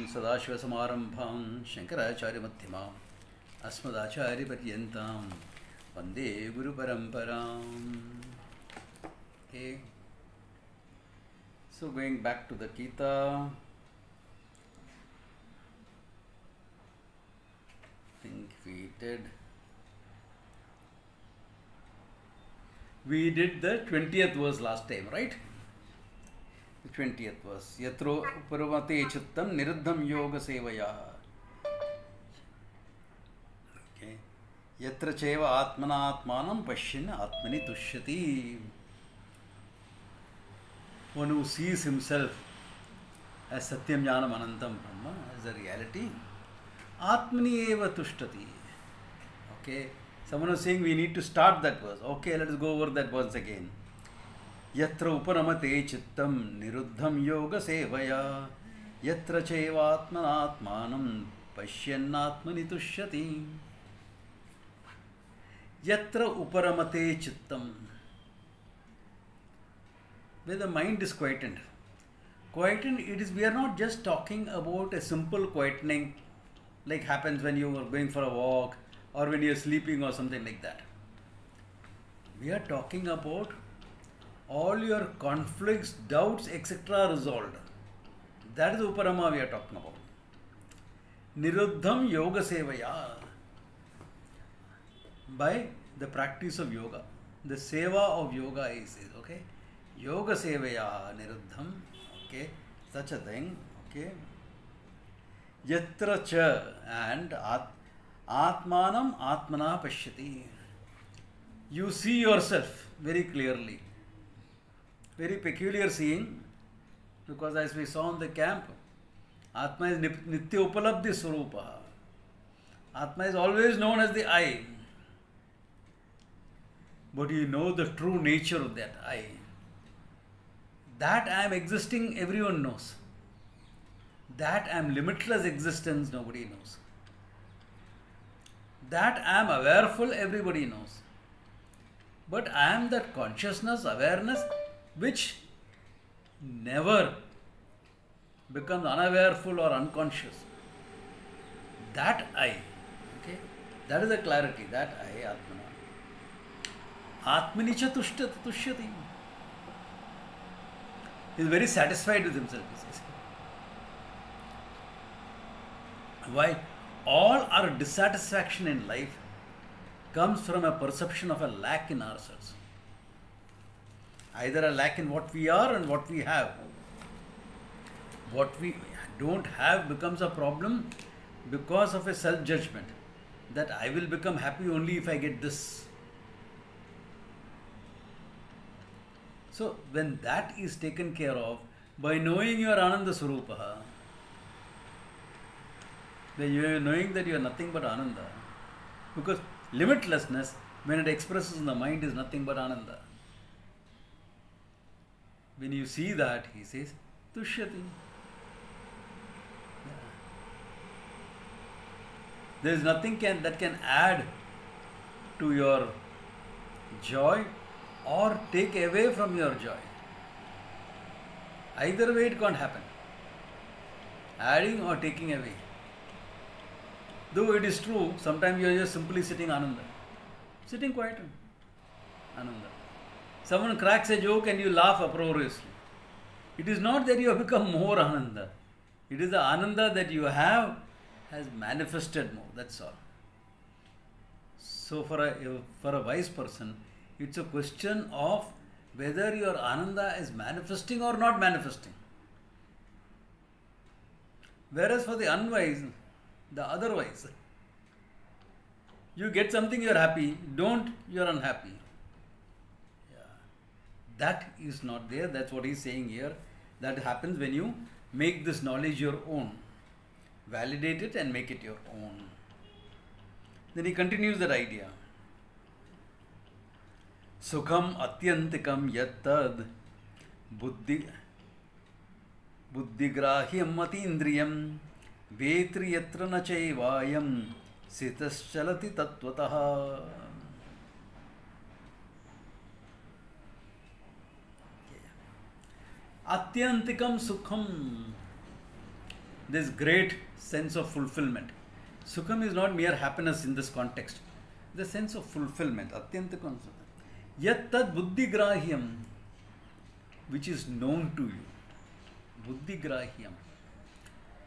सदाशिवसमारम्भां शङ्कराचार्यमध्यमाम् अस्मदाचार्यपर्यन्तां वन्दे गुरुपरम्पराम्. Okay. So going back to the Gita, I think we did the 20th verse last time, right? The 20th verse. Yatro uparamate chittam niruddham yoga sevaya. Okay. Yatra cheva atmana atmanam pashyin atmani tushyati. One who sees himself as Satyam Jnanam Anantam Brahma, as a reality, Atmani eva tushtati. Okay. Someone was saying we need to start that verse. Okay, let us go over that once again. Yatra uparamate chittam niruddham yoga sevaya. Yatra chevatmanatmanam pashyannatmani tushyati. Yatra uparamate chittam. Where the mind is quietened. Quietened, we are not just talking about a simple quietening like happens when you are going for a walk or when you are sleeping or something like that. We are talking about all your conflicts, doubts, etc. resolved. That is the Uparama we are talking about. Niruddham yoga sevaya. By the practice of yoga. The seva of yoga is, okay. Yoga sevaya niruddham. Okay. Such a thing. Okay. Yatra cha and atmanam atmana pashyati. You see yourself very clearly. Very peculiar seeing, because as we saw in the camp, Atma is Nitya Upalabdhi Swarupa. Atma is always known as the I. But you know the true nature of that I. That I am existing, everyone knows. That I am limitless existence, nobody knows. That I am awareful, everybody knows. But I am that consciousness, awareness, which never becomes unawareful or unconscious. That I, okay, that is the clarity, that I, Atmana. Atmani cha tushyati. He is very satisfied with himself, he says. Why? All our dissatisfaction in life comes from a perception of a lack in ourselves. Either a lack in what we are and what we have. What we don't have becomes a problem because of a self-judgment that I will become happy only if I get this. So when that is taken care of by knowing your Ananda Swarupa, then you are knowing that you are nothing but Ananda. Because limitlessness, when it expresses in the mind, is nothing but Ananda. When you see that, he says, Tushyati. There is nothing that can add to your joy or take away from your joy. Either way it can't happen. Adding or taking away. Though it is true, sometimes you are just simply sitting Ananda. Sitting quiet. Ananda. Someone cracks a joke and you laugh uproariously. It is not that you have become more Ananda. It is the Ananda that you have has manifested more. That's all. So for a wise person, it's a question of whether your Ananda is manifesting or not manifesting. Whereas for the unwise, the otherwise, you get something, you are happy. Don't, you are unhappy. That is not there. That's what he's saying here. That happens when you make this knowledge your own. Validate it and make it your own. Then he continues that idea. Sukham atyantikam yattad buddhigrahyam matindriyam vetri yatra na chaivayam sitaschalati tattvataha. Atyantikam sukham. this great sense of fulfillment. Sukham is not mere happiness in this context. The sense of fulfillment. Atyanta concept. Yat tad buddhigrahyam, which is known to you. Buddhigrahyam.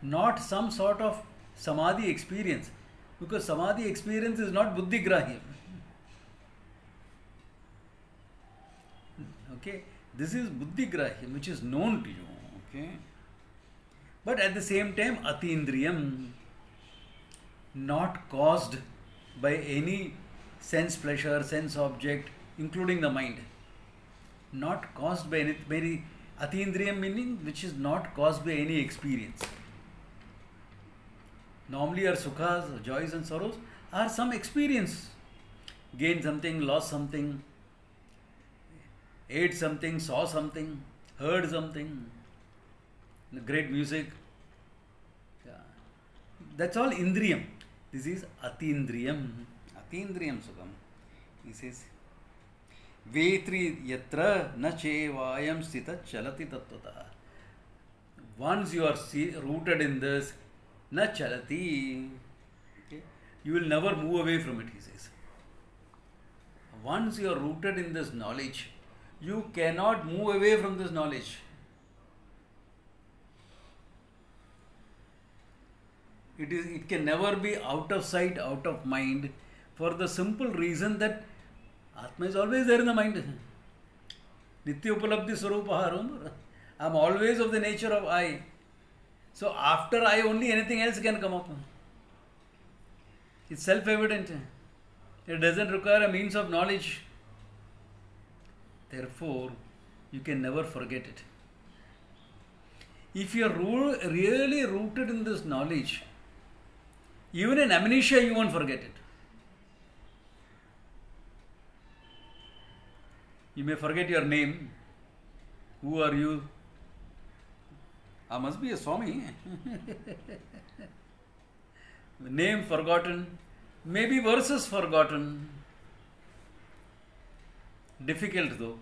Not some sort of samadhi experience. Because samadhi experience is not buddhigrahyam. Okay. This is buddhigrahyam, which is known to you. Okay. But at the same time, atindriyam, not caused by any sense pleasure, sense object, including the mind. Not caused by any atindriyam meaning which is not caused by any experience. Normally our sukhas, joys and sorrows are some experience. Gained something, lost something, ate something, saw something, heard something, great music. Yeah. That's all indriyam. This is atindriyam. Atindriyam sukham. He says, Vetri yatra na chevayam sthita chalati tattvata. Once you are rooted in this, na chalati, okay, you will never move away from it, he says. Once you are rooted in this knowledge, you cannot move away from this knowledge. It can never be out of sight, out of mind, for the simple reason that Atma is always there in the mind. Nitya Upalabdhi Swarupaha. I am always of the nature of I. So after I only anything else can come up. It's self-evident. It doesn't require a means of knowledge. Therefore, you can never forget it. If you are really rooted in this knowledge, even in amnesia you won't forget it. You may forget your name. Who are you? I must be a Swami. Name forgotten. Maybe verses forgotten. Difficult though,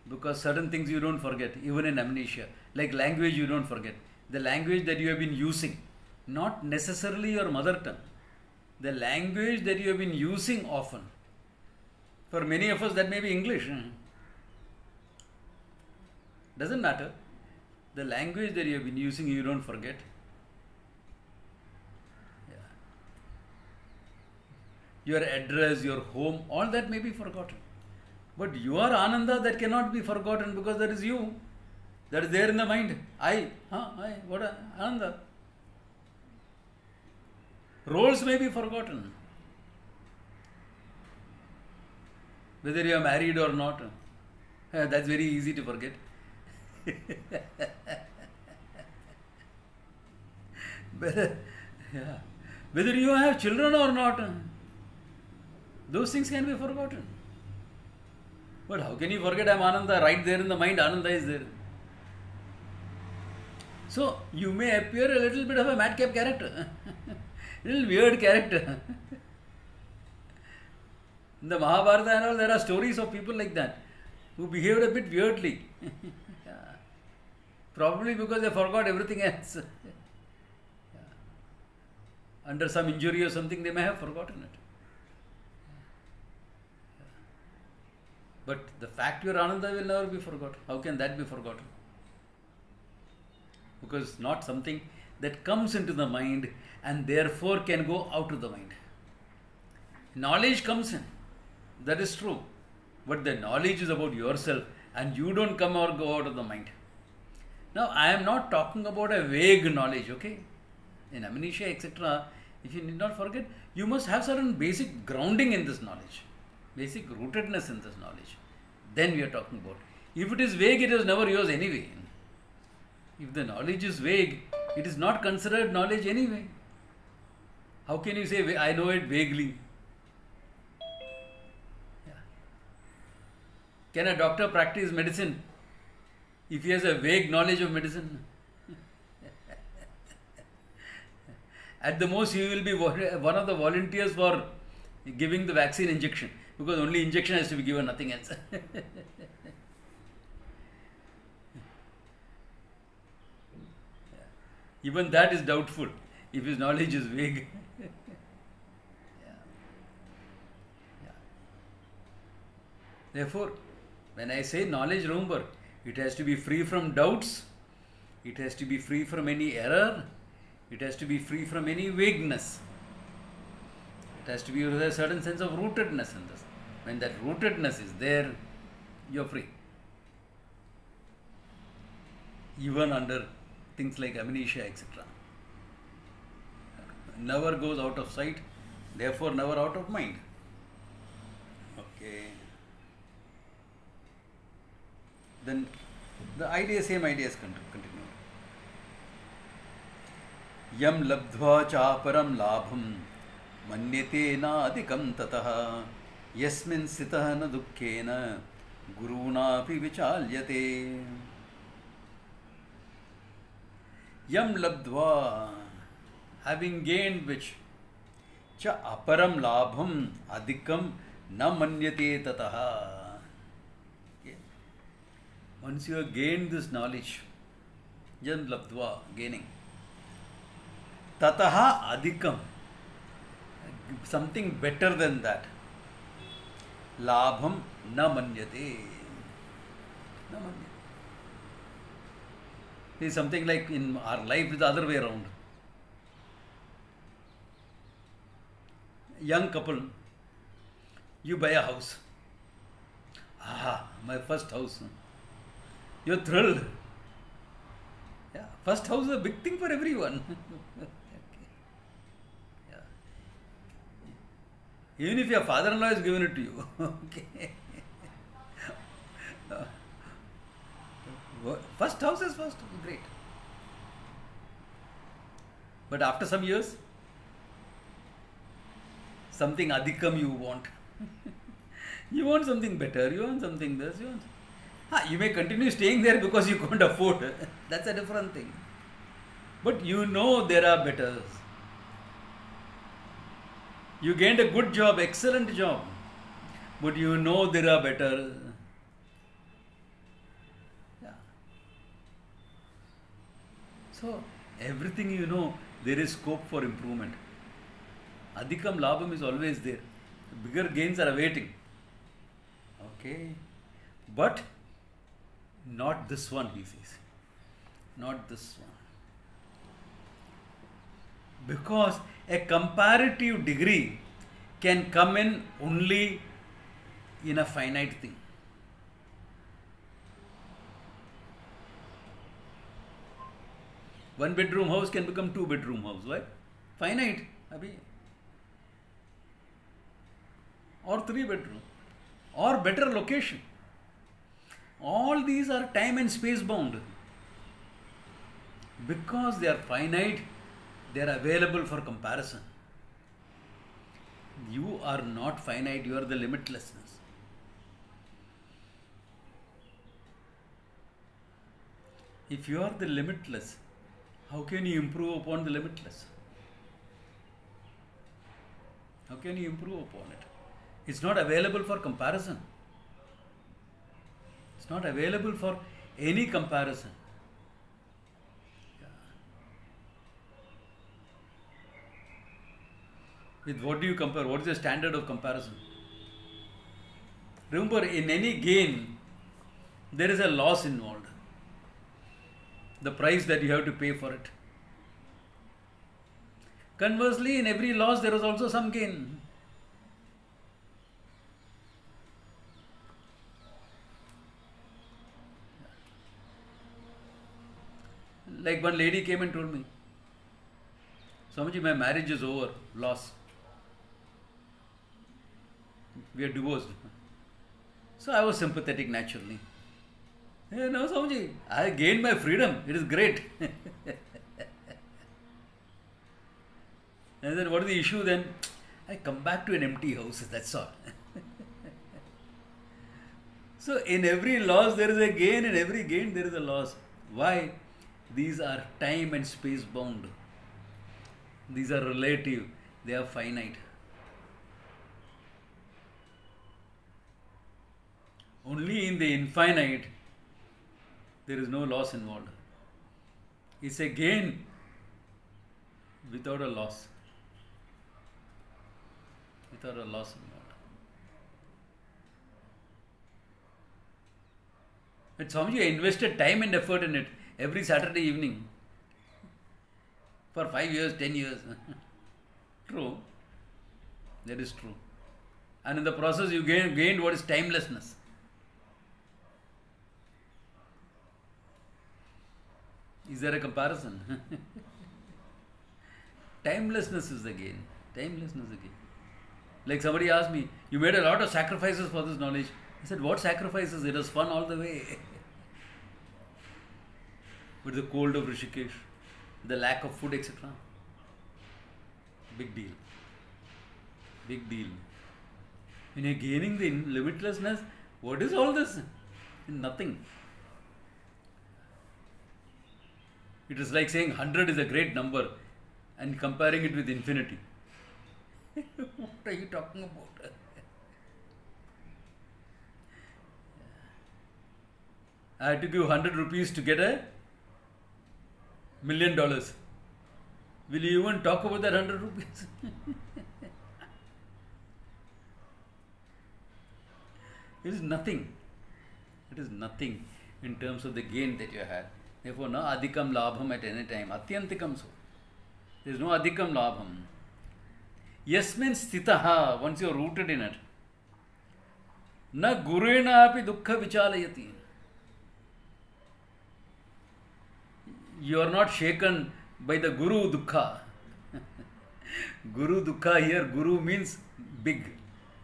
because certain things you don't forget, even in amnesia. Like language you don't forget. The language that you have been using, not necessarily your mother tongue. The language that you have been using often. For many of us that may be English. Doesn't matter. The language that you have been using you don't forget. Yeah. Your address, your home, all that may be forgotten. But you are Ananda, that cannot be forgotten because that is you. That is there in the mind. What Ananda? Roles may be forgotten. Whether you are married or not. That's very easy to forget. Whether you have children or not, those things can be forgotten. But how can you forget I am Ananda? Right there in the mind, Ananda is there. So you may appear a little bit of a madcap character, little weird character. In the Mahabharata and all, there are stories of people like that who behaved a bit weirdly. Probably because they forgot everything else. Under some injury or something, they may have forgotten it. But the fact you are Ananda will never be forgotten. How can that be forgotten? Because not something that comes into the mind and therefore can go out of the mind. Knowledge comes in. That is true. But the knowledge is about yourself and you don't come or go out of the mind. Now, I am not talking about a vague knowledge, okay? In amnesia, etc., if you need not forget, you must have certain basic grounding in this knowledge. Basic rootedness in this knowledge. Then we are talking about. If it is vague, it is never yours anyway. If the knowledge is vague, it is not considered knowledge anyway. How can you say, I know it vaguely? Yeah. Can a doctor practice medicine if he has a vague knowledge of medicine? At the most, he will be one of the volunteers for giving the vaccine injection, because only injection has to be given, nothing else. Even that is doubtful if his knowledge is vague. Yeah. Yeah. Therefore, when I say knowledge, remember, it has to be free from doubts, it has to be free from any error, it has to be free from any vagueness. It has to be with a certain sense of rootedness in this. When that rootedness is there, you're free. Even under things like amnesia, etc. Never goes out of sight, therefore never out of mind. Okay. Then the idea, same ideas continue. Yam labdhva chaparam labham manyate na adhikam tatah yasmin sitah na dukkhena guruna api vichalyate. Yam labdhva, having gained which, cha aparam labham adhikam na manyate tataha. Okay. Once you have gained this knowledge, yam labdhva, gaining, tataha adhikam, something better than that, labham na manyate. Na manyate. It is something like in our life is the other way around. Young couple, you buy a house. Ah, my first house. You're thrilled. Yeah, first house is a big thing for everyone. Okay. Yeah. Even if your father-in-law has given it to you. Okay. First house is first, great. But after some years, something adhikam you want. You want something better, you want something this, you want. You may continue staying there because you can't afford. That's a different thing. But you know there are betters. You gained a good job, excellent job. But you know there are better. So, everything you know, there is scope for improvement. Adhikam labham is always there. Bigger gains are awaiting. Okay. But not this one, he says. Not this one. Because a comparative degree can come in only in a finite thing. One bedroom house can become two bedroom house. Why? Finite. Abhi. Or three bedroom. Or better location. All these are time and space bound. Because they are finite, they are available for comparison. You are not finite, you are the limitlessness. If you are the limitless, how can you improve upon the limitless? How can you improve upon it? It's not available for comparison. It's not available for any comparison. With what do you compare? What is the standard of comparison? Remember, in any gain, there is a loss involved. The price that you have to pay for it. Conversely, in every loss, there is also some gain. Like one lady came and told me, Swamiji, my marriage is over, loss. We are divorced. So I was sympathetic naturally. Hey, no, Swamiji, I gained my freedom. It is great. And then what is the issue then? I come back to an empty house, that's all. So in every loss there is a gain, in every gain there is a loss. Why? These are time and space bound. These are relative. They are finite. Only in the infinite there is no loss involved. It's a gain without a loss. Without a loss involved. But Swamiji, I invested time and effort in it every Saturday evening for 5 years, 10 years. True. That is true. And in the process you gained what is timelessness. Is there a comparison? Timelessness is the gain. Timelessness is the gain. Like somebody asked me, you made a lot of sacrifices for this knowledge. I said, what sacrifices? It was fun all the way. With the cold of Rishikesh, the lack of food, etc. Big deal. Big deal. When you're gaining the limitlessness, what is all this? Nothing. It is like saying 100 is a great number and comparing it with infinity. What are you talking about? I had to give 100 rupees to get $1 million. Will you even talk about that 100 rupees? It is nothing. It is nothing in terms of the gain that you had. Therefore, no adhikam labham at any time. Atyantikam so. There is no adhikam labham. Yes means sthitaha, once you are rooted in it. Na gurena api dukkha vichalayati. You are not shaken by the guru dukkha. Guru dukkha here, guru means big.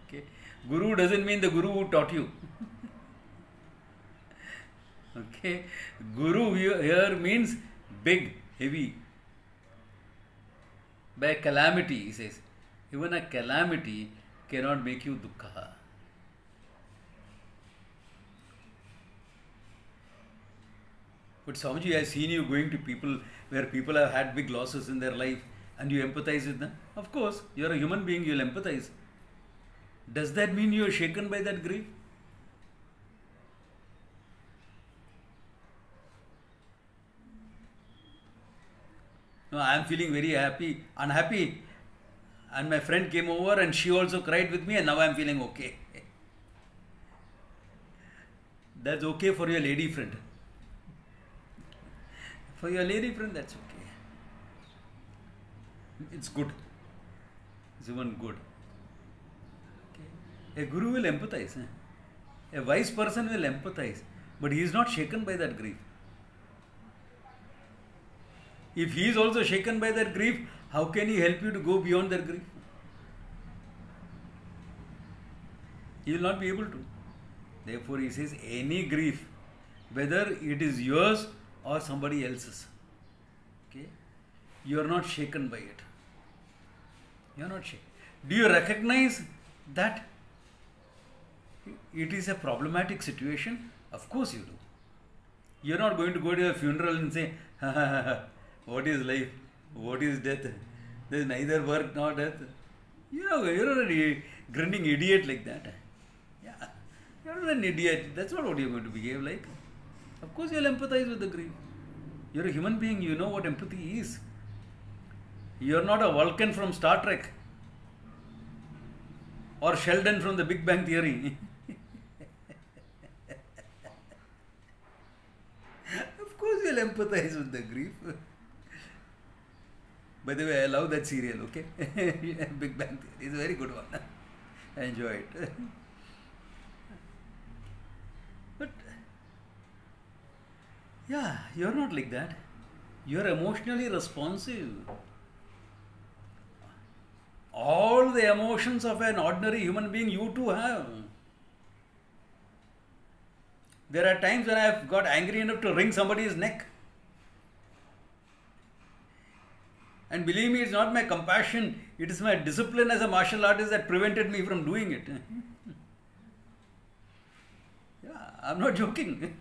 Okay? Guru doesn't mean the guru who taught you. Okay? Guru here means big, heavy. By calamity, he says. Even a calamity cannot make you dukkha. But Swamiji, I have seen you going to people where people have had big losses in their life and you empathize with them. Of course, you are a human being, you will empathize. Does that mean you are shaken by that grief? No, I am feeling very unhappy. And my friend came over and she also cried with me and now I am feeling okay. That's okay for your lady friend. For your lady friend, that's okay. It's good. It's even good. Okay. A guru will empathize. A wise person will empathize. But he is not shaken by that grief. If he is also shaken by that grief, how can he help you to go beyond that grief? He will not be able to. Therefore, he says, any grief, whether it is yours or somebody else's, okay, you are not shaken by it. You are not shaken. Do you recognize that it is a problematic situation? Of course you do. You are not going to go to a funeral and say, ha ha ha ha, what is life? What is death? There is neither birth nor death. You are a grinning idiot like that. Yeah, you are not an idiot. That's not what you are going to behave like. Of course you will empathize with the grief. You are a human being. You know what empathy is. You are not a Vulcan from Star Trek or Sheldon from the Big Bang Theory. Of course you will empathize with the grief. By the way, I love that serial, okay? Big Bang Theory. It's a very good one. I enjoy it. But, yeah, you're not like that. You're emotionally responsive. All the emotions of an ordinary human being you too have. There are times when I have got angry enough to wring somebody's neck. And believe me, it's not my compassion, it is my discipline as a martial artist that prevented me from doing it. Yeah, I'm not joking.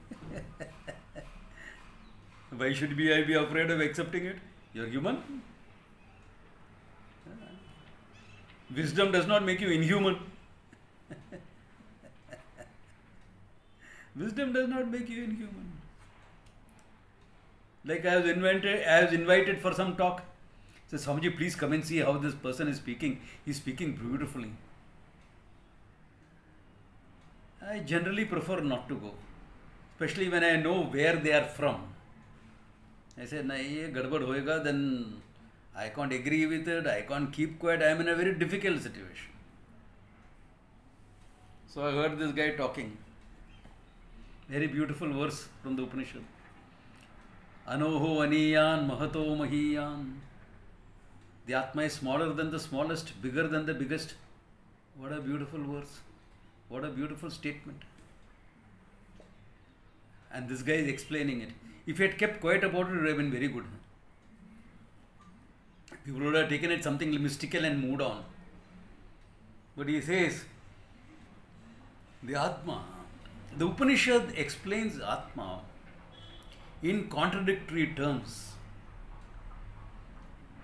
Why should I be afraid of accepting it? You're human. Wisdom does not make you inhuman. Wisdom does not make you inhuman. Like I was invited for some talk. So Swamiji, please come and see how this person is speaking. He's speaking beautifully. I generally prefer not to go, especially when I know where they are from. I said, nahi, ye gadbad hoega, then I can't agree with it, I can't keep quiet, I am in a very difficult situation. So I heard this guy talking. Very beautiful verse from the Upanishad. Anoho aniyan mahato mahiyan. The Atma is smaller than the smallest, bigger than the biggest. What a beautiful verse. What a beautiful statement. And this guy is explaining it. If he had kept quiet about it, it would have been very good. People would have taken it something mystical and moved on. But he says, the Atma, the Upanishad explains Atma in contradictory terms.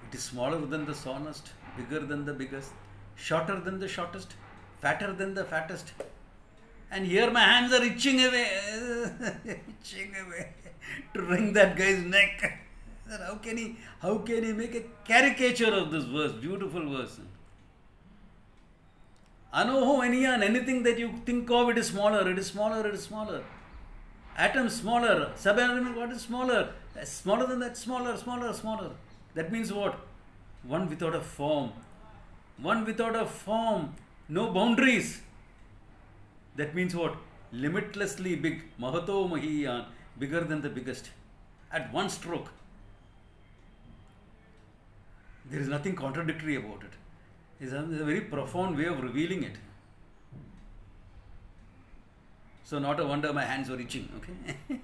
It is smaller than the smallest, bigger than the biggest, shorter than the shortest, fatter than the fattest. And here my hands are itching away, itching away to wring that guy's neck. How can he make a caricature of this verse, beautiful verse? Anoho aniyan, anything that you think of, it is smaller, it is smaller, it is smaller. Atom smaller, subatom, what is smaller? Smaller than that, smaller, smaller, smaller. That means what? One without a form. One without a form, no boundaries. That means what? Limitlessly big. Mahato mahiyan, bigger than the biggest. At one stroke. There is nothing contradictory about it. It's a very profound way of revealing it. So not a wonder my hands were itching, okay?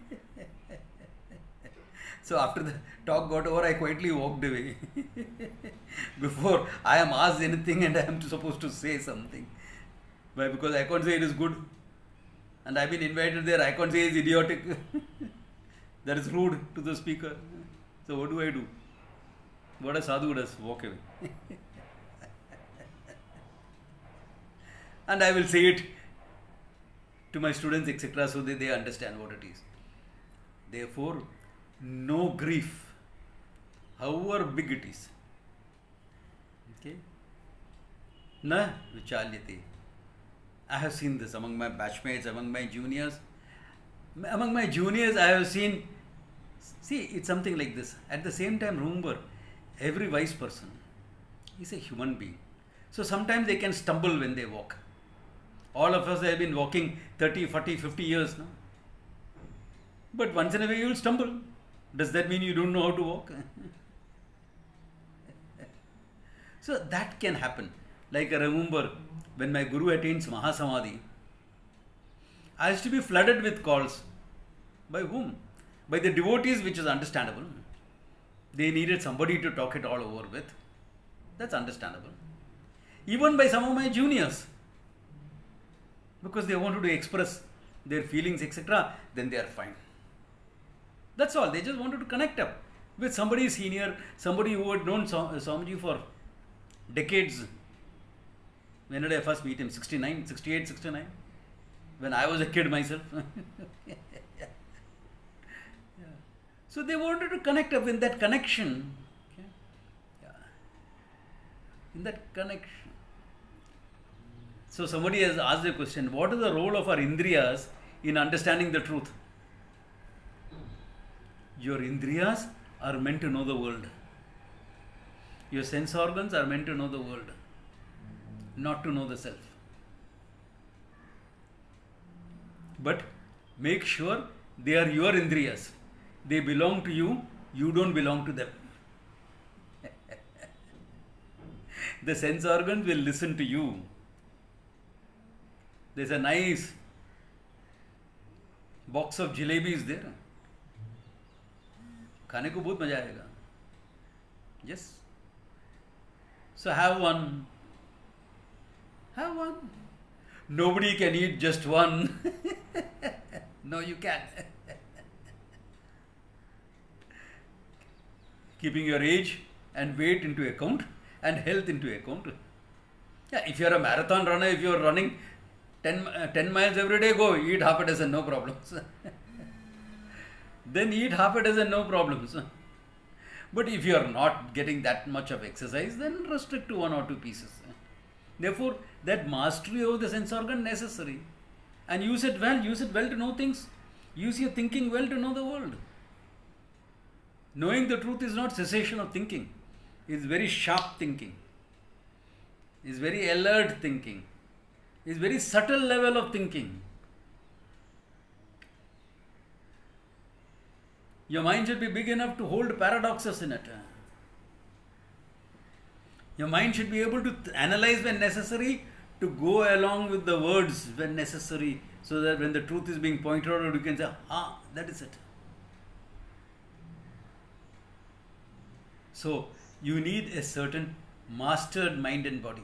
So after the talk got over, I quietly walked away. Before I am asked anything and I am supposed to say something. Why? Because I can't say it is good. And I have been invited there, I can't say it is idiotic. That is rude to the speaker. So what do I do? What a sadhu does, walk away. And I will say it to my students, etc., so that they understand what it is. Therefore, no grief, however big it is. Okay? Na vichalyate. I have seen this among my batchmates, among my juniors. Among my juniors, I have seen, see, it's something like this. At the same time, remember, every wise person is a human being. So sometimes they can stumble when they walk. All of us have been walking 30, 40, 50 years now. But once in a way you will stumble. Does that mean you don't know how to walk? So that can happen. Like I remember when my Guru attains Mahasamadhi, I used to be flooded with calls. By whom? By the devotees, which is understandable. They needed somebody to talk it all over with. That's understandable. Even by some of my juniors. Because they wanted to express their feelings, etc. Then they are fine. That's all. They just wanted to connect up with somebody senior, somebody who had known Swamiji for decades. When did I first meet him? 69, 68, 69? When I was a kid myself. Yeah. So they wanted to connect up in that connection. Okay. Yeah. In that connection. So somebody has asked a question, what is the role of our indriyas in understanding the truth? Your indriyas are meant to know the world. Your sense organs are meant to know the world, not to know the self. But make sure they are your indriyas. They belong to you, you don't belong to them. The sense organs will listen to you. There's a nice box of jalebis there. खाने को बहुत मजा आएगा. Yes. So have one. Have one. Nobody can eat just one. No, you can. Keeping your age and weight into account and health into account. Yeah, if you are a marathon runner, if you are running 10 miles every day, go eat half a dozen, no problems. Then eat half a dozen, no problems. But if you are not getting that much of exercise, then restrict to 1 or 2 pieces. Therefore, that mastery over the sense organ necessary. And use it well to know things. Use your thinking well to know the world. Knowing the truth is not cessation of thinking. It's very sharp thinking. It's very alert thinking. It's very subtle level of thinking. Your mind should be big enough to hold paradoxes in it. Your mind should be able to analyze when necessary, to go along with the words when necessary, so that when the truth is being pointed out, you can say, that is it. So, you need a certain mastered mind and body.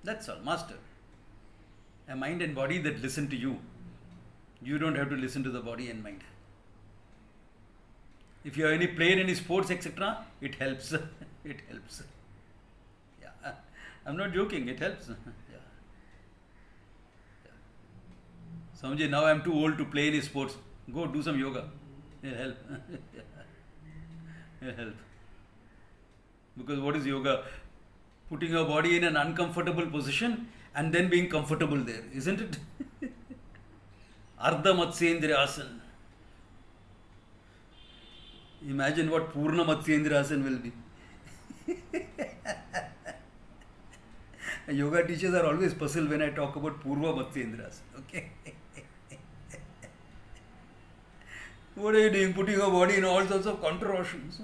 That's all, mastered. A mind and body that listen to you. You don't have to listen to the body and mind. If you have played any sports, etc., it helps. It helps. Yeah, I'm not joking. It helps. Yeah. Samjhe, now I'm too old to play any sports. Go do some yoga. It'll help. It'll help. Because what is yoga? Putting your body in an uncomfortable position and then being comfortable there, isn't it? Ardha Matsyendriya Asana. Imagine what Purna Matsyendriya Asana will be. Yoga teachers are always puzzled when I talk about Purva Matsyendriya Asana. Okay. What are you doing? Putting your body in all sorts of contortions.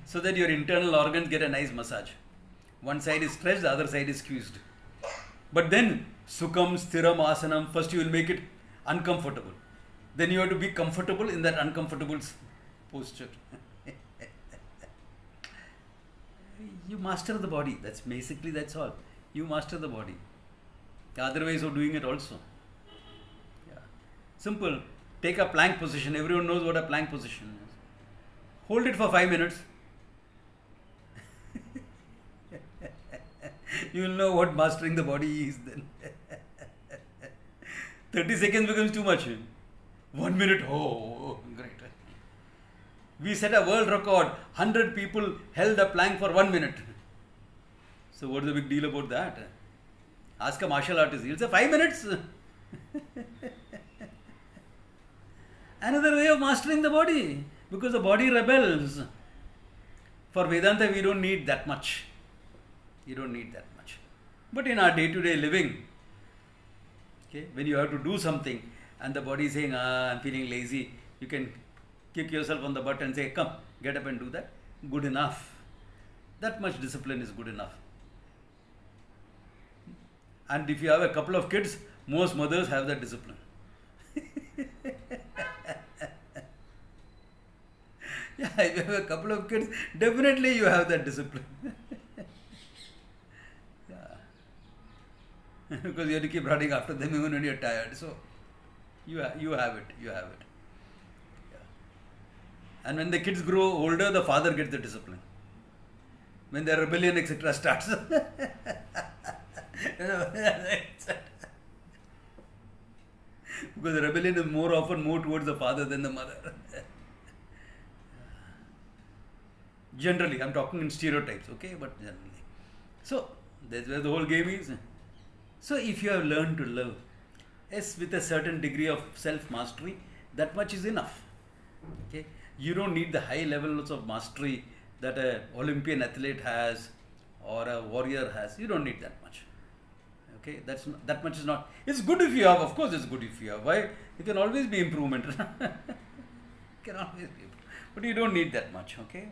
So that your internal organs get a nice massage. One side is stretched, the other side is squeezed. But then, Sukham, Sthiram, Asanam, first you will make it uncomfortable. Then you have to be comfortable in that uncomfortable posture. You master the body. That's basically, that's all. You master the body. The other ways of doing it also. Yeah. Simple. Take a plank position. Everyone knows what a plank position is. Hold it for 5 minutes. You will know what mastering the body is then. 30 seconds becomes too much. 1 minute, oh, great. We set a world record. 100 people held a plank for 1 minute. So what's the big deal about that? Ask a martial artist. He'll say 5 minutes. Another way of mastering the body. Because the body rebels. For Vedanta, we don't need that much. You don't need that much. But in our day-to-day living, okay, when you have to do something and the body is saying, I'm feeling lazy, you can kick yourself on the butt and say, come, get up and do that. Good enough. That much discipline is good enough. And if you have a couple of kids, most mothers have that discipline. Yeah, if you have a couple of kids, definitely you have that discipline. Yeah. Because you have to keep running after them even when you're tired. So, you have it. You have it. Yeah. And when the kids grow older, the father gets the discipline. When their rebellion, etc. starts. Because the rebellion is more often more towards the father than the mother. Generally, I'm talking in stereotypes, okay? But generally. So, that's where the whole game is. So, if you have learned to live, yes, with a certain degree of self-mastery, that much is enough. Okay? You don't need the high levels of mastery that an Olympian athlete has or a warrior has. You don't need that much. Okay? That much is not. It's good if you have. Of course, it's good if you have. Why? It can always be improvement. It can always be improvement. But you don't need that much. Okay?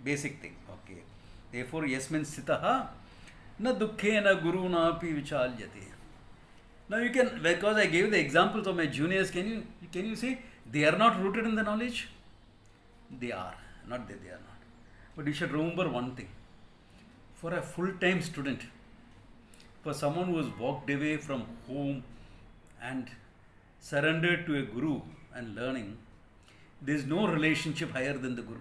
Basic thing. Okay. Therefore, yasmin sitaha na dukkhe na guru na api vichalyate. Now you can, because I gave the examples of my juniors, can you say they are not rooted in the knowledge? They are. Not that they are not. But you should remember one thing. For a full-time student, for someone who has walked away from home and surrendered to a guru and learning, there is no relationship higher than the guru.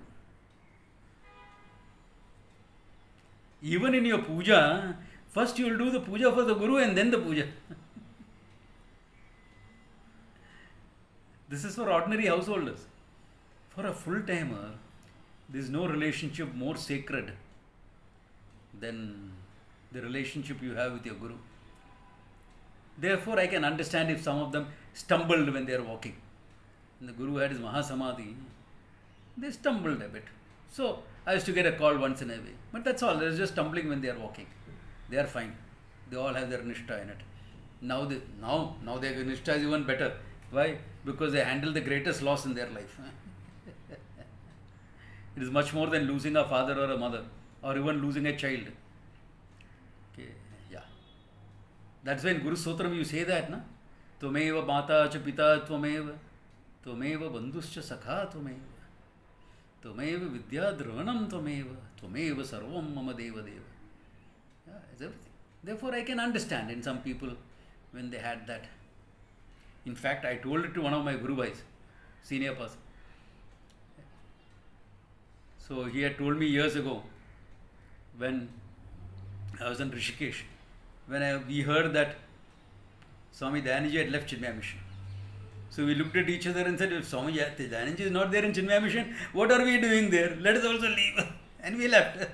Even in your puja, first you will do the puja for the guru and then the puja. This is for ordinary householders. For a full-timer, there is no relationship more sacred than the relationship you have with your Guru. Therefore, I can understand if some of them stumbled when they are walking. When the Guru had his Mahasamadhi, they stumbled a bit. So, I used to get a call once in a way. But that's all. They're just stumbling when they are walking. They are fine. They all have their Nishtha in it. Now their Nishtha is even better. Why? Because they handle the greatest loss in their life. It is much more than losing a father or a mother, or even losing a child. Okay, yeah. That's why in Guru Sutram you say that, na? Tvameva mata cha pita tvameva, tvameva bandhuscha sakha tvameva, tvameva vidya dhruvanam tvameva, tvameva sarvam mama deva deva. Yeah, it's everything. Therefore, I can understand in some people when they had that. In fact, I told it to one of my Guru Bhais, senior person. So he had told me years ago, when I was in Rishikesh, when we heard that Swami Dayanandaji had left Chinmaya Mission. So we looked at each other and said, if Swami Dayanandaji is not there in Chinmaya Mission, what are we doing there? Let us also leave. And we left.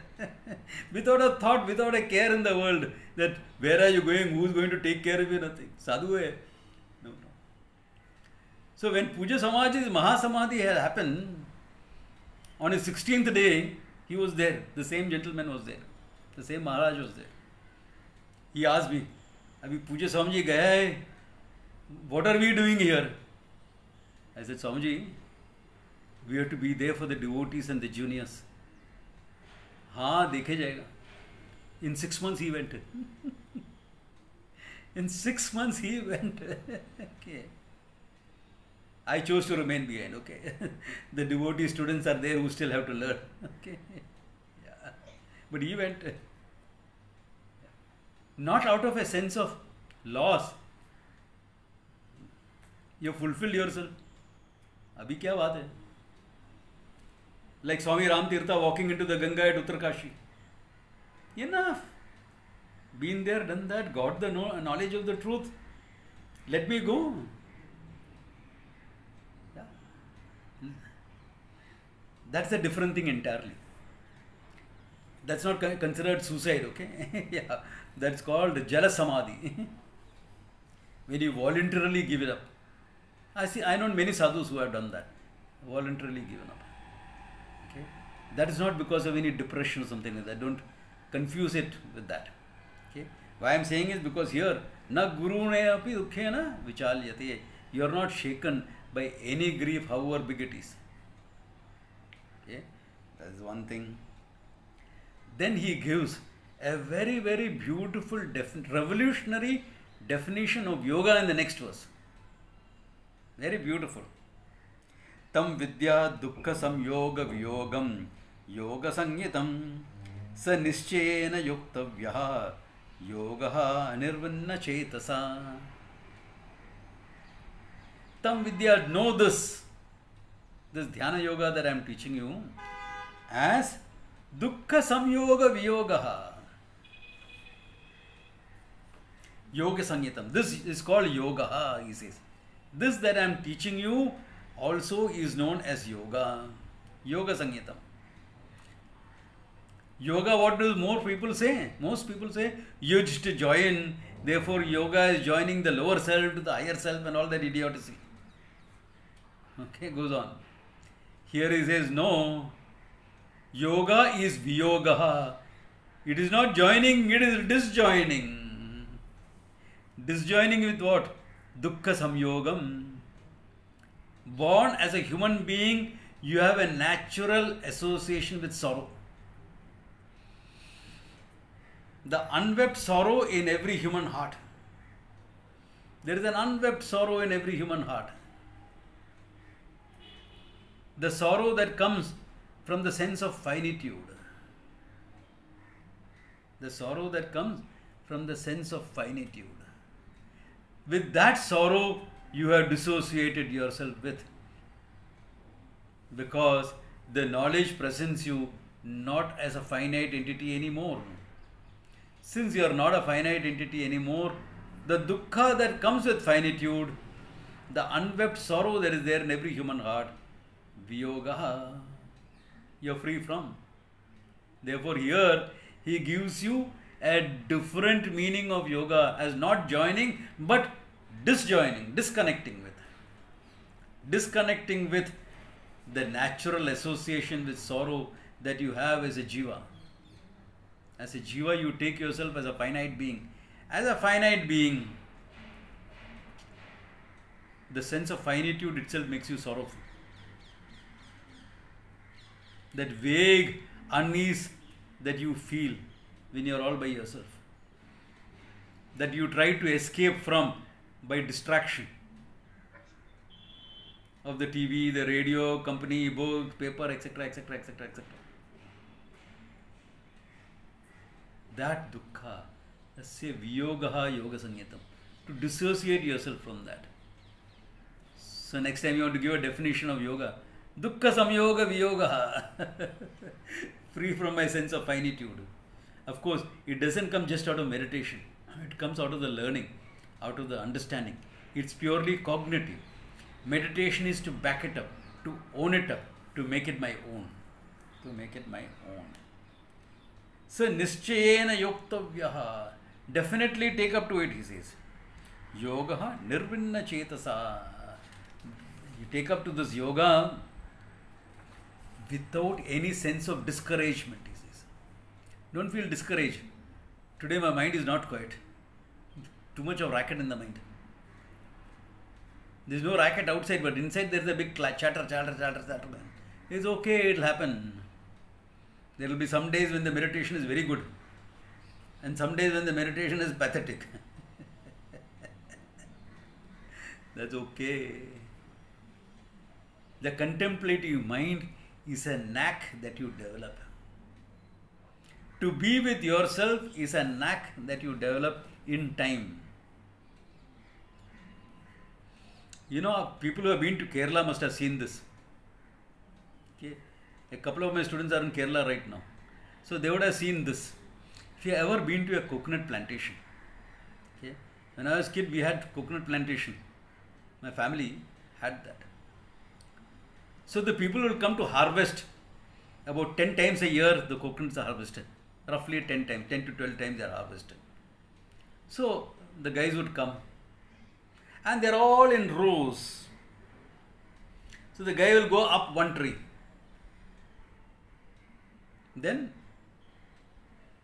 Without a thought, without a care in the world, that where are you going, who is going to take care of you, nothing. Sadhu hai. No. So when Puja Samaj's Mahasamadhi had happened, on his 16th day, he was there. The same gentleman was there. The same Maharaj was there. He asked me, Abhi Puja Swamiji gaya hai, what are we doing here? I said, Swamiji, we have to be there for the devotees and the juniors. हाँ देखे जाएगा. In 6 months he went. In 6 months he went. Okay. I chose to remain behind. Okay. The devotee students are there who still have to learn. Okay. Yeah. But he went. Not out of a sense of loss. You fulfilled yourself. अभी क्या बात है? Like Swami Ram Tirtha walking into the Ganga at Uttarkashi. Enough. Been there, done that, got the knowledge of the truth. Let me go. Yeah. That's a different thing entirely. That's not considered suicide, okay? Yeah. That's called Jala Samadhi. When you voluntarily give it up. I know many sadhus who have done that. Voluntarily given up. Okay? That is not because of any depression or something like that. Don't confuse it with that. Okay? Why I am saying is because here, na guru ne api dukhe na vichalyate. You are not shaken by any grief, however big it is. Okay? That is one thing. Then he gives a very, very beautiful, revolutionary definition of yoga in the next verse. Very beautiful. Tam vidya dukkha samyoga viyogam yoga sanyitam sa nischena yuktavyaha yogaha nirvanna chetasa. Tam vidya, know this dhyana yoga that I am teaching you as dukkha samyoga viyogaha. Yoga sanyitam. This is called yoga, he says. This that I am teaching you also is known as yoga. Yoga sanyitam. Yoga, what do more people say? Most people say, yuj to join, therefore yoga is joining the lower self to the higher self and all that idiocy. Okay, goes on. Here he says, no, yoga is viyoga. It is not joining, it is disjoining. Disjoining with what? Dukkha samyogam. Born as a human being, you have a natural association with sorrow. The unwept sorrow in every human heart. There is an unwept sorrow in every human heart. The sorrow that comes from the sense of finitude. The sorrow that comes from the sense of finitude. With that sorrow, you have dissociated yourself with. Because the knowledge presents you not as a finite entity anymore. Since you are not a finite entity anymore, the dukkha that comes with finitude, the unwept sorrow that is there in every human heart, Viyogaha. You're free from. Therefore, here he gives you a different meaning of yoga as not joining but disjoining, disconnecting with. Disconnecting with the natural association with sorrow that you have as a jiva. As a jiva, you take yourself as a finite being. As a finite being, the sense of finitude itself makes you sorrowful. That vague unease that you feel when you are all by yourself, that you try to escape from by distraction of the TV, the radio, company, book, paper, etc., etc., etc., etc. That dukkha, let's say viyogaha yoga sanyatam, to dissociate yourself from that. So next time you want to give a definition of yoga, dukkha samyoga viyogaha, free from my sense of finitude. Of course, it doesn't come just out of meditation. It comes out of the learning, out of the understanding. It's purely cognitive. Meditation is to back it up, to own it up, to make it my own. To make it my own. So, nischayena yoktavyaha. Definitely take up to it, he says. Yogaha nirvinna chetasa. You take up to this yoga without any sense of discouragement, he says. Don't feel discouraged. Today my mind is not quiet. Too much of racket in the mind. There is no racket outside, but inside there is a big chatter. It's okay, it will happen. There will be some days when the meditation is very good, and some days when the meditation is pathetic. That's okay. The contemplative mind is a knack that you develop. To be with yourself is a knack that you develop in time. You know, people who have been to Kerala must have seen this. Okay. A couple of my students are in Kerala right now. So they would have seen this. If you have ever been to a coconut plantation, okay. When I was a kid, we had coconut plantation. My family had that. So the people will come to harvest. About 10 times a year, the coconuts are harvested. Roughly 10 times, 10 to 12 times they are harvested. So the guys would come. And they are all in rows. So the guy will go up one tree. Then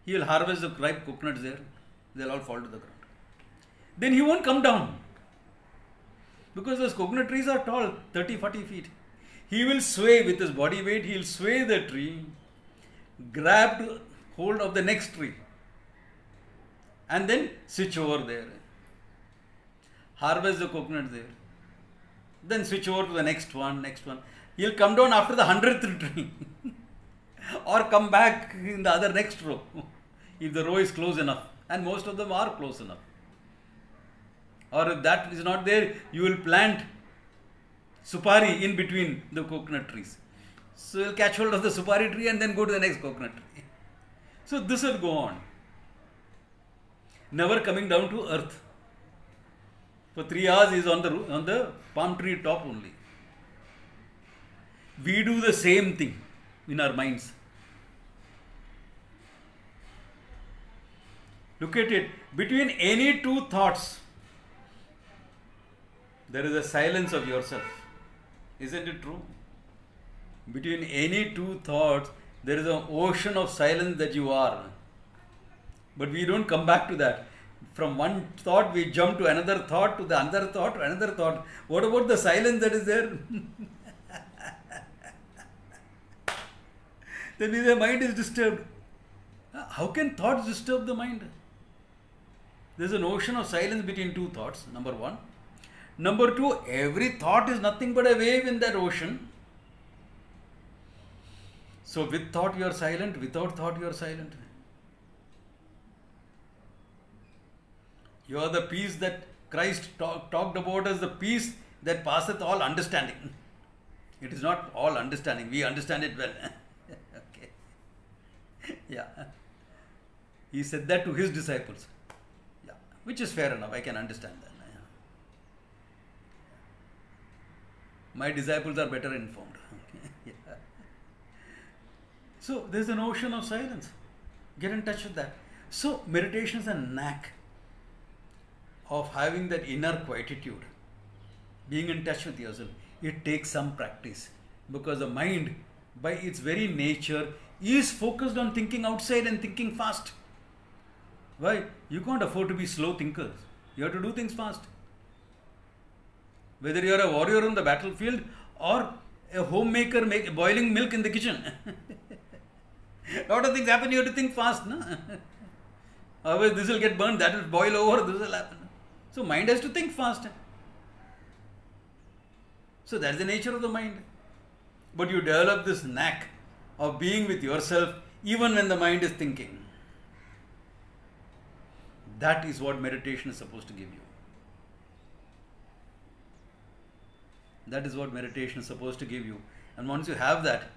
he will harvest the ripe coconuts there. They will all fall to the ground. Then he won't come down. Because those coconut trees are tall, 30, 40 feet. He will sway with his body weight. He will sway the tree, grab hold of the next tree, and then switch over there. Harvest the coconut there. Then switch over to the next one. He'll come down after the 100th tree. Or come back in the other next row. If the row is close enough. And most of them are close enough. Or if that is not there, you will plant supari in between the coconut trees. So you'll catch hold of the supari tree and then go to the next coconut tree. So this will go on. Never coming down to earth. For 3 hours he is on the palm tree top only. We do the same thing in our minds. Look at it. Between any two thoughts, there is a silence of yourself. Isn't it true? Between any two thoughts, there is an ocean of silence that you are. But we don't come back to that. From one thought, we jump to another thought, to the other thought, to another thought. What about the silence that is there? Then the mind is disturbed. How can thoughts disturb the mind? There is an ocean of silence between two thoughts, number one. Number two, every thought is nothing but a wave in that ocean. So with thought you are silent, without thought you are silent. You are the peace that Christ talked about as the peace that passeth all understanding. It is not all understanding. We understand it well. Okay. Yeah. He said that to his disciples. Yeah. Which is fair enough. I can understand that. My disciples are better informed. Okay? Yeah. So there's an ocean of silence. Get in touch with that. So meditation is a knack of having that inner quietude, being in touch with yourself. It takes some practice because the mind, by its very nature, is focused on thinking outside and thinking fast. Why? You can't afford to be slow thinkers. You have to do things fast. Whether you are a warrior on the battlefield or a homemaker boiling milk in the kitchen. A lot of things happen, you have to think fast. No? Otherwise this will get burned, that will boil over, this will happen. So mind has to think fast. So that's the nature of the mind. But you develop this knack of being with yourself even when the mind is thinking. That is what meditation is supposed to give you. That is what meditation is supposed to give you. And once you have that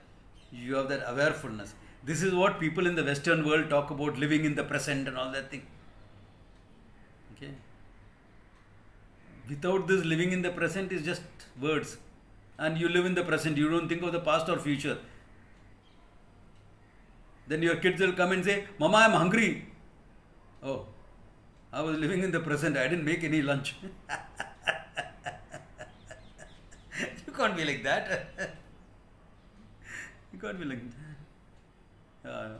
awarefulness. This is what people in the Western world talk about, living in the present and all that thing. Okay. Without this, living in the present is just words. And you live in the present, you don't think of the past or future. Then your kids will come and say, Mama, I'm hungry. Oh, I was living in the present, I didn't make any lunch. You can't be like that. You can't be like that.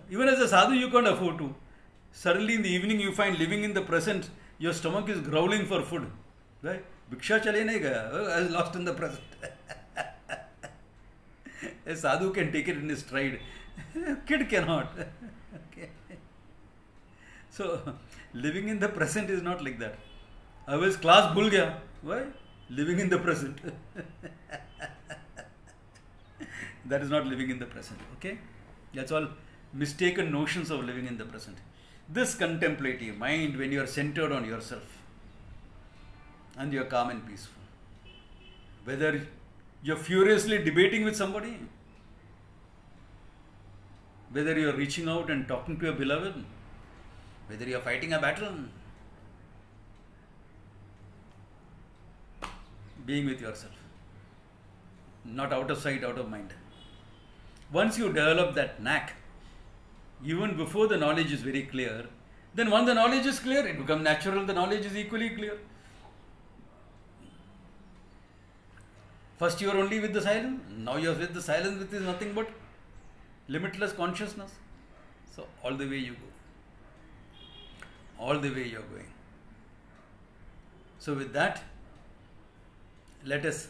Even as a sadhu, you can't afford to. Suddenly in the evening, you find living in the present, your stomach is growling for food. Right? Bhiksha chale nahi gaya. I was lost in the present. A sadhu can take it in his stride. Kid cannot. Okay. So, living in the present is not like that. Otherwise, class bhul gaya. Why? Living in the present. That is not living in the present. Okay? That's all mistaken notions of living in the present. This contemplative mind, when you are centered on yourself and you are calm and peaceful, whether you are furiously debating with somebody, whether you are reaching out and talking to your beloved, whether you are fighting a battle, being with yourself, not out of sight, out of mind. Once you develop that knack, even before the knowledge is very clear, then once the knowledge is clear, it becomes natural, the knowledge is equally clear. First you are only with the silence, now you are with the silence, which is nothing but limitless consciousness. So all the way you go. All the way you are going. So with that, let us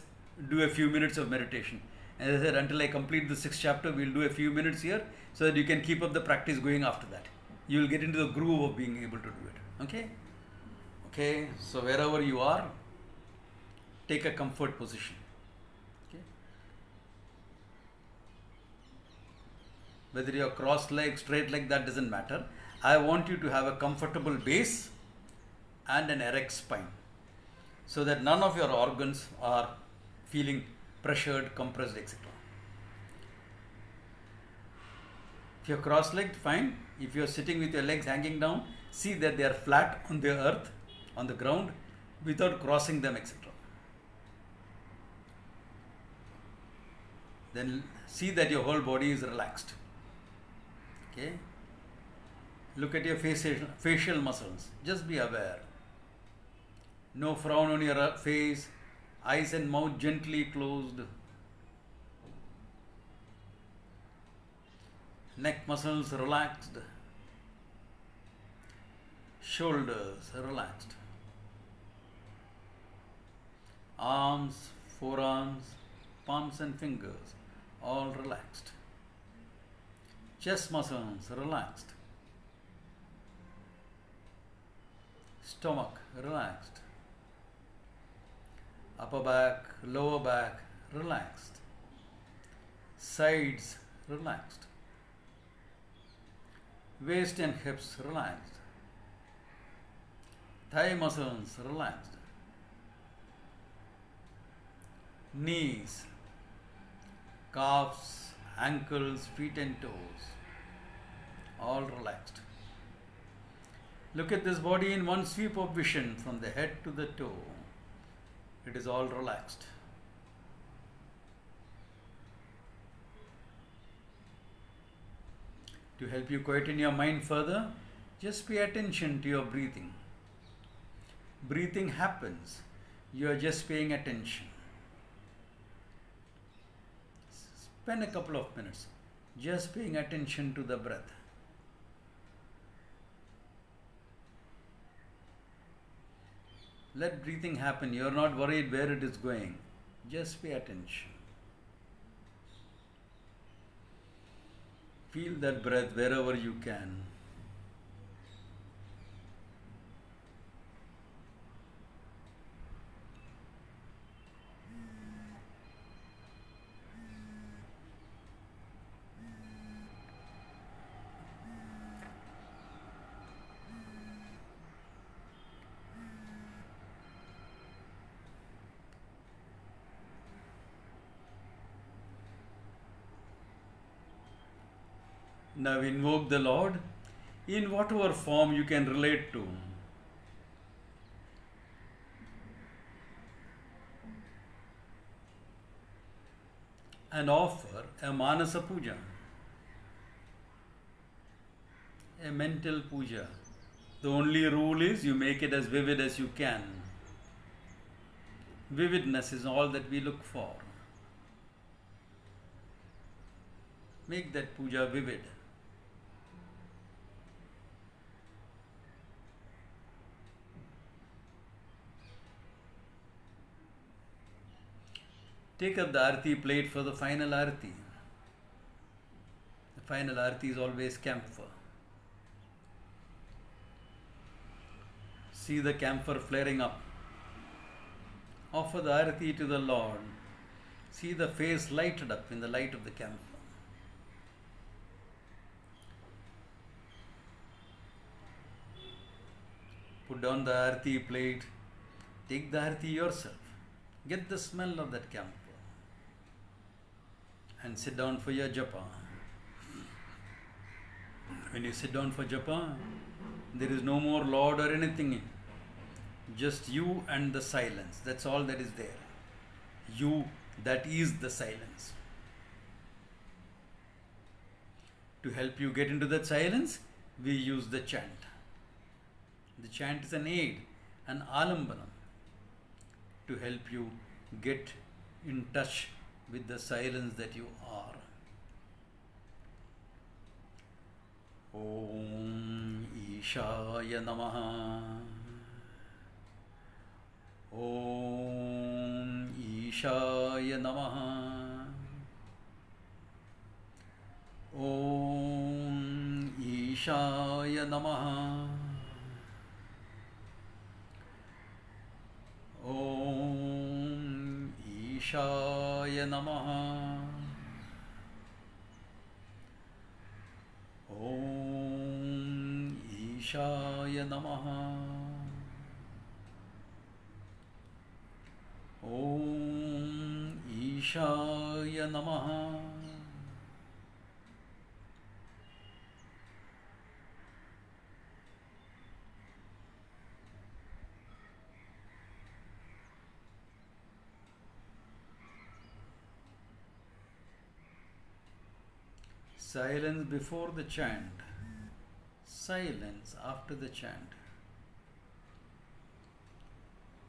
do a few minutes of meditation. As I said, until I complete the 6th chapter, we will do a few minutes here so that you can keep up the practice going after that. You will get into the groove of being able to do it. Okay? Okay, so wherever you are, take a comfort position. Okay? Whether you are cross-legged, straight-legged, that doesn't matter. I want you to have a comfortable base and an erect spine so that none of your organs are feeling pressured, compressed, etc. If you are cross-legged, fine. If you are sitting with your legs hanging down, see that they are flat on the earth, on the ground, without crossing them, etc. Then see that your whole body is relaxed. Okay? Look at your facial muscles. Just be aware. No frown on your face. Eyes and mouth gently closed. Neck muscles relaxed. Shoulders relaxed. Arms, forearms, palms and fingers all relaxed. Chest muscles relaxed. Stomach relaxed. Upper back, lower back relaxed. Sides relaxed. Waist and hips relaxed. Thigh muscles relaxed. Knees, calves, ankles, feet and toes all relaxed. Look at this body in one sweep of vision from the head to the toe. It is all relaxed. To help you quieten your mind further, just pay attention to your breathing. Breathing happens. You are just paying attention. Spend a couple of minutes just paying attention to the breath. Let breathing happen. You are not worried where it is going. Just pay attention. Feel that breath wherever you can. Now invoke the Lord in whatever form you can relate to. And offer a Manasa Puja, a mental puja. The only rule is you make it as vivid as you can. Vividness is all that we look for. Make that puja vivid. Take up the Arati plate for the final Arati. The final Arati is always camphor. See the camphor flaring up. Offer the Arati to the Lord. See the face lighted up in the light of the camphor. Put down the Arati plate. Take the Arati yourself. Get the smell of that camphor. And sit down for your japa. When you sit down for japa, there is no more Lord or anything. Just you and the silence. That's all that is there. You, that is the silence. To help you get into that silence, we use the chant. The chant is an aid, an alambanam, to help you get in touch with the silence that you are. Om Ishaya Namaha. Om Ishaya Namaha. Om Ishaya Namaha. Om Ishaya Namaha. Om Ishaya Namaha. Om Ishaya Namaha. Silence before the chant, silence after the chant.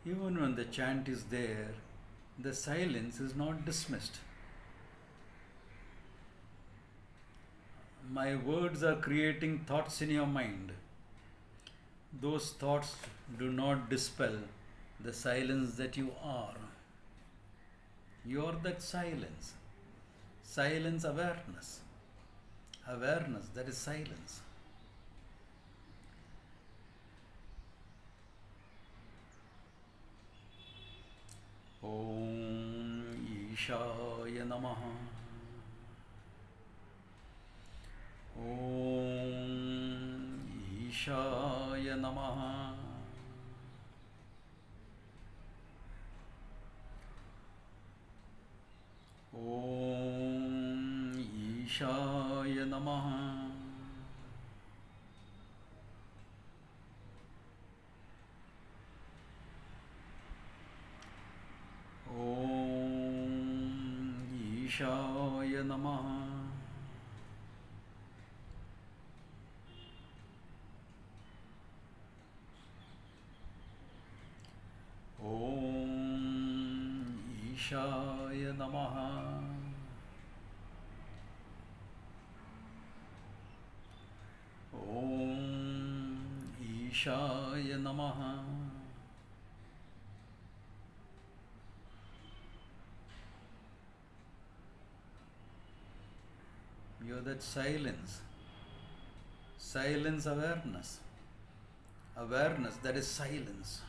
Even when the chant is there, the silence is not dismissed. My words are creating thoughts in your mind. Those thoughts do not dispel the silence that you are. You are that silence. Silence awareness. Awareness, that is silence. Om Ishaya Namaha. Om Ishaya Namaha. Om Ishaya Namaha. Om Ishaya Namaha. ईशाय नमः। ॐ ईशाय नमः। You're that silence awareness, that is silence.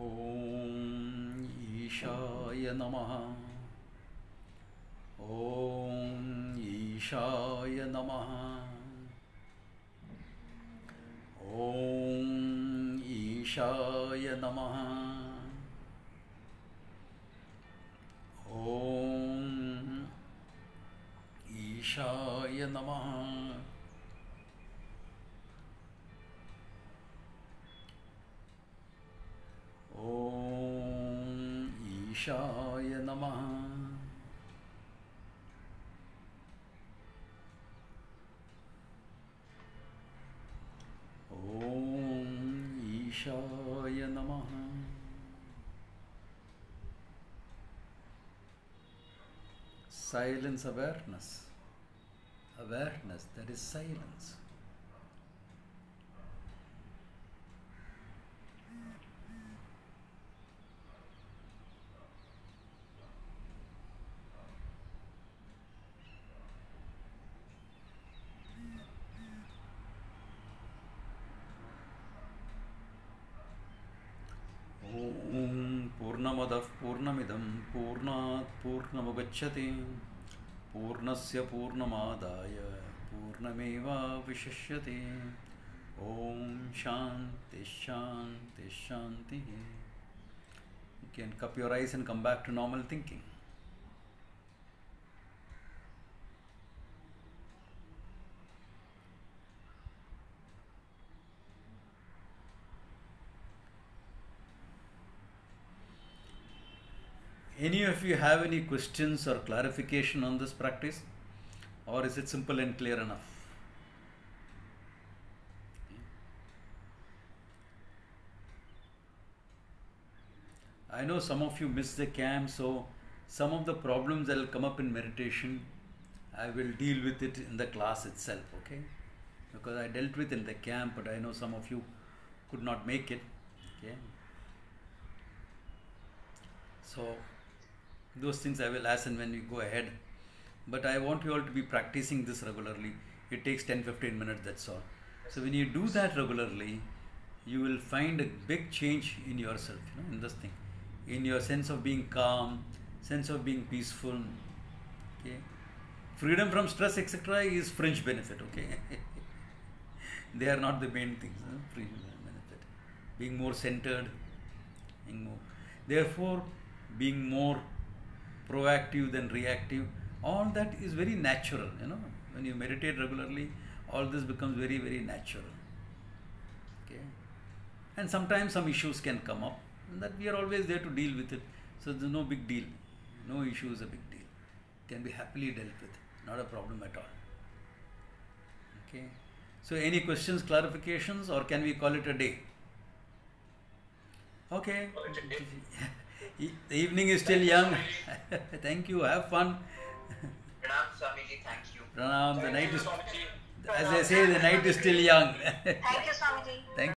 ॐ ईशाय नमः। ॐ ईशाय नमः। ॐ ईशाय नमः। ॐ ईशाय नमः। ॐ ईशाय नमः। ॐ ईशाय नमः। Silence awareness, that is silence. ॐ पूर्णमदः पूर्णमिदं पूर्णात् पूर्णमुदच्यते पूर्णस्य पूर्णमादाय पूर्णमेवावशिष्यते। ॐ शान्ति शान्ति शान्तिः। You can cup your eyes and come back to normal thinking. Any of you have any questions or clarification on this practice, or is it simple and clear enough? I know some of you missed the camp, so some of the problems that will come up in meditation, I will deal with it in the class itself, okay? Because I dealt with it in the camp, but I know some of you could not make it, okay? So those things I will ask and when we go ahead. But I want you all to be practicing this regularly. It takes 10-15 minutes, that's all. So when you do that regularly, you will find a big change in yourself, in this thing. In your sense of being calm, sense of being peaceful. Okay? Freedom from stress, etc. is fringe benefit, okay? They are not the main things, fringe benefit. Being more centered, therefore being more proactive than reactive, all that is very natural, when you meditate regularly, all this becomes very, very natural, okay? And sometimes some issues can come up, and that we are always there to deal with it, so there's no big deal, no issue is a big deal, can be happily dealt with, not a problem at all, okay? So any questions, clarifications, or can we call it a day? Okay. The evening is still young. Thank you. Have fun. Pranam Swamiji, thank you. Pranam. The night is, as I say, the night is still young. Thank you, Swamiji. Thank